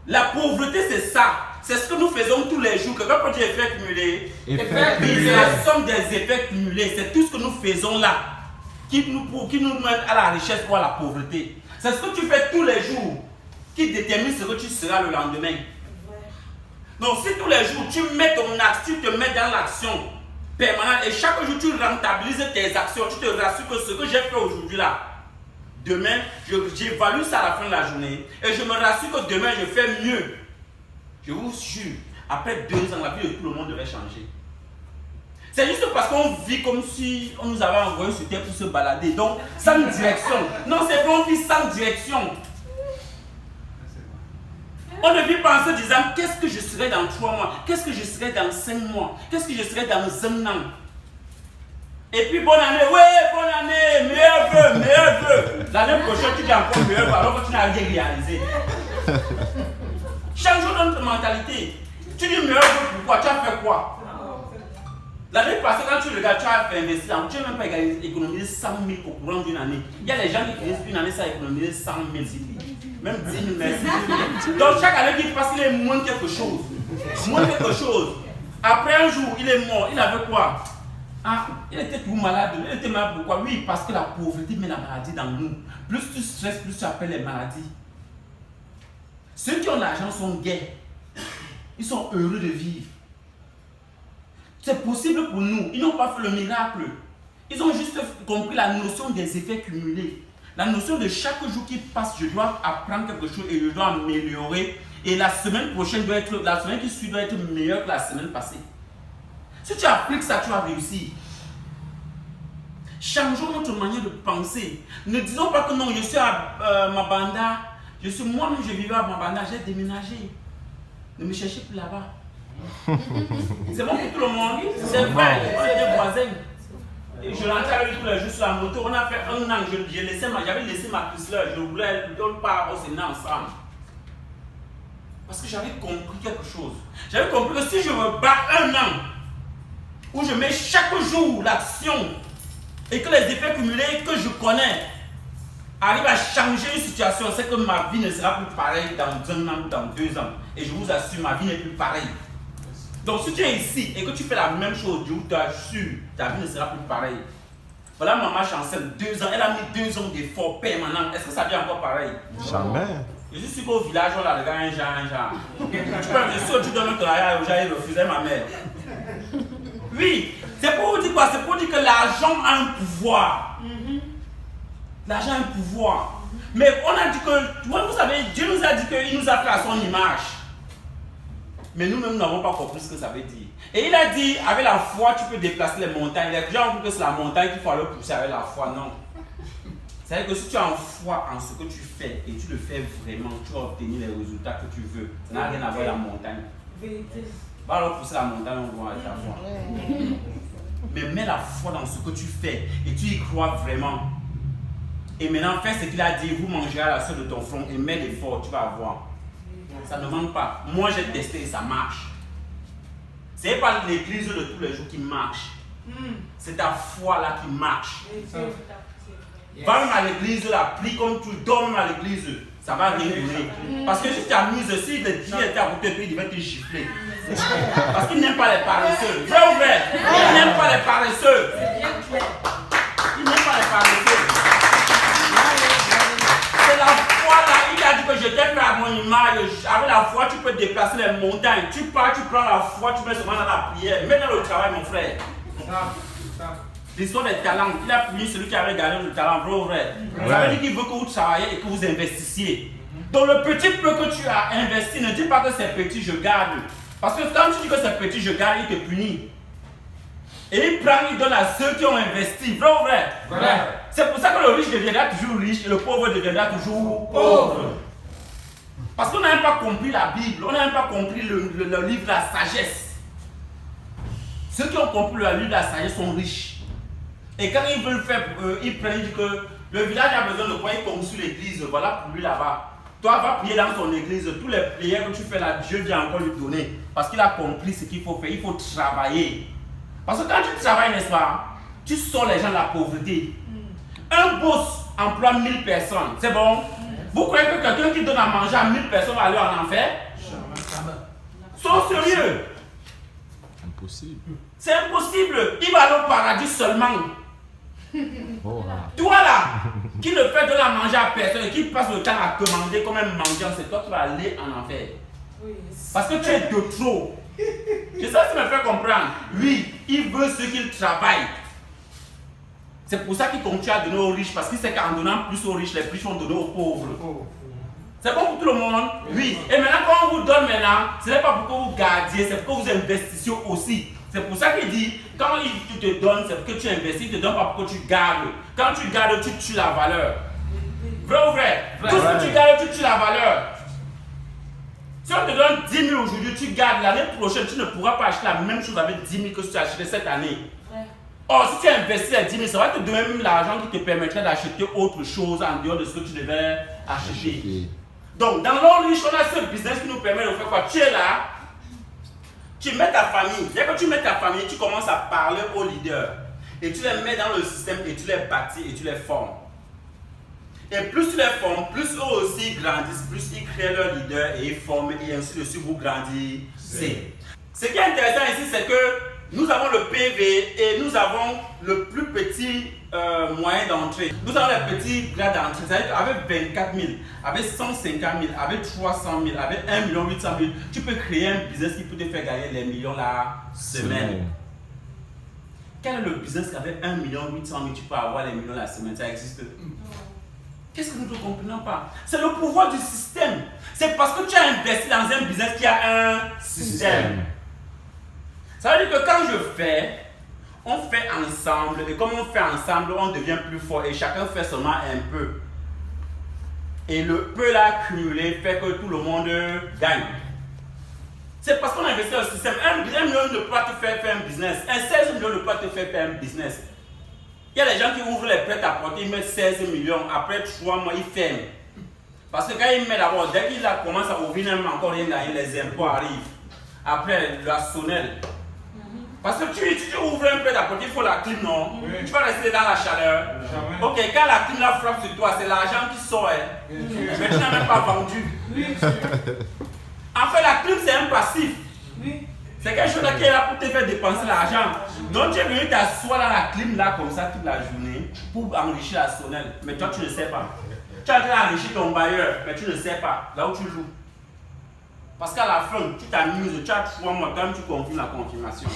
La pauvreté, c'est ça. C'est ce que nous faisons tous les jours. Quelqu'un peut dire effet cumulé. C'est la somme des effets cumulés. C'est tout ce que nous faisons là qui nous mène à la richesse ou à la pauvreté. C'est ce que tu fais tous les jours qui détermine ce que tu seras le lendemain. Donc si tous les jours tu mets ton axe, tu te mets dans l'action permanente et chaque jour tu rentabilises tes actions, tu te rassures que ce que j'ai fait aujourd'hui là, demain j'évalue ça à la fin de la journée et je me rassure que demain je fais mieux. Je vous jure, après 2 ans, la vie de tout le monde devrait changer. C'est juste parce qu'on vit comme si on nous avait envoyé sur terre pour se balader. Donc, sans direction. Non, c'est vrai, on vit sans direction. On ne vit pas en se disant, qu'est-ce que je serai dans 3 mois? Qu'est-ce que je serai dans 5 mois? Qu'est-ce que je serai dans 1 an? Et puis, bonne année, ouais, bonne année, meilleur vœu, meilleur vœu. L'année prochaine, tu dis encore meilleur vœu alors que tu n'as rien réalisé. Changeons notre mentalité. Tu dis meilleur vœu pourquoi? Tu as fait quoi? L'année passée, quand tu regardes, tu as investi, tu n'as même pas économisé 100 000 au courant d'une année. Il y a des gens qui finissent une année sans économiser 100 000, même 10 000, même 6 000. Donc chaque année qu'il passe, il est moins quelque chose. Moins quelque chose. Après un jour, il est mort. Il avait quoi? Ah, il était tout malade. Il était malade pourquoi? Oui, parce que la pauvreté met la maladie dans nous. Plus tu stresses, plus tu appelles les maladies. Ceux qui ont l'argent sont gais. Ils sont heureux de vivre. C'est possible pour nous. Ils n'ont pas fait le miracle. Ils ont juste compris la notion des effets cumulés. La notion de chaque jour qui passe, je dois apprendre quelque chose et je dois améliorer. Et la semaine prochaine la semaine qui suit doit être meilleure que la semaine passée. Si tu appliques ça, tu vas réussir. Changeons notre manière de penser. Ne disons pas que non, je suis à Mabanda. Moi-même, je vivais à Mabanda, j'ai déménagé. Ne me cherchez plus là-bas. C'est bon pour tout le monde. C'est vrai, on est des voisins. Et je rentrais avec lui tous les jours sur la moto. On a fait 1 an. J'avais laissé ma Chrysler. Je voulais qu'on part au Sénat ensemble. Parce que j'avais compris quelque chose. J'avais compris que si je me bats 1 an, où je mets chaque jour l'action, et que les effets cumulés que je connais arrivent à changer une situation, c'est que ma vie ne sera plus pareille dans 1 an ou dans 2 ans. Et je vous assure, ma vie n'est plus pareille. Donc si tu es ici et que tu fais la même chose, je vous assure, ta vie ne sera plus pareille. Voilà, maman chancelle, 2 ans, elle a mis 2 ans d'efforts permanents. Est-ce que ça devient encore pareil? Jamais. Je suis sûr qu'au village, on a regardé un genre. Tu peux me dire, tu donnes ton arrière au genre, il refusait ma mère. Oui, c'est pour vous dire quoi? C'est pour dire que l'argent a un pouvoir. L'argent a un pouvoir. Mais on a dit que, vous savez, Dieu nous a dit qu'il nous a fait à son image. Mais nous-mêmes, nous n'avons pas compris ce que ça veut dire. Et il a dit, avec la foi, tu peux déplacer les montagnes. Les gens ont cru que c'est la montagne qu'il faut aller pousser avec la foi. Non. C'est-à-dire que si tu as foi en ce que tu fais et tu le fais vraiment, tu vas obtenir les résultats que tu veux. Ça n'a rien à voir avec la montagne. Va alors pousser la montagne, on voit avec ta foi. Mais mets la foi dans ce que tu fais et tu y crois vraiment. Et maintenant, fais ce qu'il a dit, vous mangerez à la sueur de ton front et mets l'effort, tu vas avoir. Ça ne manque pas. Moi, j'ai testé et ça marche. Ce n'est pas l'église de tous les jours qui marche. C'est ta foi là qui marche. Va même à l'église, là, prie comme tu dors même à l'église. Ça va rien donner. Parce que si tu t'amuses, si le Dieu était à côté de toi, il va te gifler. Parce qu'il n'aime pas les paresseux. Vrai ou vrai? Il n'aime pas les paresseux. Il n'aime pas les paresseux. C'est la foi là. Il a dit que je t'ai fait à mon image. Avec la foi, tu peux déplacer les montagnes. Tu pars, tu prends la foi, tu mets seulement dans la prière. Mets dans le travail, mon frère. L'histoire des talents, il a puni celui qui avait gagné le talent, vrai ou vrai? Ça veut dire qu'il veut que vous travaillez et que vous investissiez. Donc le petit peu que tu as investi, ne dis pas que c'est petit, je garde. Parce que quand tu dis que c'est petit, je garde, il te punit. Et il prend, il donne à ceux qui ont investi, vrai ou vrai? C'est pour ça que le riche deviendra toujours riche et le pauvre deviendra toujours pauvre. Parce qu'on n'a même pas compris la Bible, on n'a même pas compris le livre de la sagesse. Ceux qui ont compris le livre de la sagesse sont riches. Et quand ils veulent faire, ils prennent, ils disent que le village a besoin de quoi, ils construisent l'église, voilà pour lui là-bas. Toi, va prier dans son église, tous les prières que tu fais là, Dieu vient encore lui donner. Parce qu'il a compris ce qu'il faut faire, il faut travailler. Parce que quand tu travailles, n'est-ce pas, tu sors les gens de la pauvreté. Un boss emploie 1000 personnes, c'est bon? Vous croyez que quelqu'un qui donne à manger à 1000 personnes va aller en enfer? Sois sérieux. Impossible. C'est impossible. Il va aller au paradis seulement. Oh, Toi là, qui ne fait de la manger à personne et qui passe le temps à commander comme un mendiant, c'est toi qui vas aller en enfer. Parce que tu es de trop. C'est ça qui me fait comprendre. Oui, il veut ceux qui travaillent. C'est pour ça qu'il continue à donner aux riches, parce qu'il sait qu'en donnant plus aux riches, les riches vont donner aux pauvres. C'est bon pour tout le monde? Oui. Et maintenant, quand on vous donne maintenant, ce n'est pas pour que vous gardiez, c'est pour que vous investissiez aussi. C'est pour ça qu'il dit, quand il te donne, c'est pour que tu investis, il ne te donne pas pour que tu gardes. Quand tu gardes, tu tues la valeur. Vrai ou vrai? Tout ce que tu gardes, tu tues la valeur. Si on te donne 10 000 aujourd'hui, tu gardes, l'année prochaine, tu ne pourras pas acheter la même chose avec 10 000 que tu as acheté cette année. Or, si tu investis les 10 000, ça va te donner même l'argent qui te permettrait d'acheter autre chose en dehors de ce que tu devais acheter. Donc, dans l'ordre riche, on a ce business qui nous permet de faire quoi? Tu es là, tu mets ta famille. Dès que tu mets ta famille, tu commences à parler aux leaders. Et tu les mets dans le système et tu les bâtis et tu les formes. Et plus tu les formes, plus eux aussi grandissent, plus ils créent leur leader et ils forment et ainsi de suite vous grandissez. Ce qui est intéressant ici, c'est que nous avons le PV et nous avons le plus petit moyen d'entrée. Nous avons les petits grades d'entrée. C'est-à-dire qu'avec 24 000, avec 150 000, avec 300 000, avec 1 800 000, tu peux créer un business qui peut te faire gagner les millions la semaine. Quel est le business qu'avec 1 800 000 tu peux avoir les millions la semaine? Ça existe. Qu'est-ce que nous ne comprenons pas? C'est le pouvoir du système. C'est parce que tu as investi dans un business qui a un système. Ça veut dire que quand je fais, on fait ensemble. Et comme on fait ensemble, on devient plus fort. Et chacun fait seulement un peu. Et le peu là cumulé fait que tout le monde gagne. C'est parce qu'on a investi dans le système. 1 million ne peut pas te faire un business. Un 16 millions ne peut pas te faire un business. Il y a des gens qui ouvrent les prêts à porter, ils mettent 16 millions. Après 3 mois, ils ferment. Parce que quand ils mettent d'abord, dès qu'ils commencent à ouvrir, même encore rien gagné, les impôts arrivent. Après, la sonnelle. Parce que tu ouvres un prêt à porter, il faut la clim, non? Oui. Tu vas rester dans la chaleur. Ok, quand la clim la frappe sur toi, c'est l'argent qui sort. Mais tu n'as même pas vendu. Oui. En fait, la clim, c'est un passif. Oui. C'est quelque chose qui est là pour te faire dépenser l'argent. Donc tu es venu t'asseoir dans la clim là comme ça toute la journée pour enrichir la sonnelle. Mais toi tu ne sais pas. Tu es en train d'enrichir ton bailleur, mais tu ne sais pas là où tu joues. Parce qu'à la fin, tu t'amuses, tu as 3 mois, quand même tu confirmes la confirmation.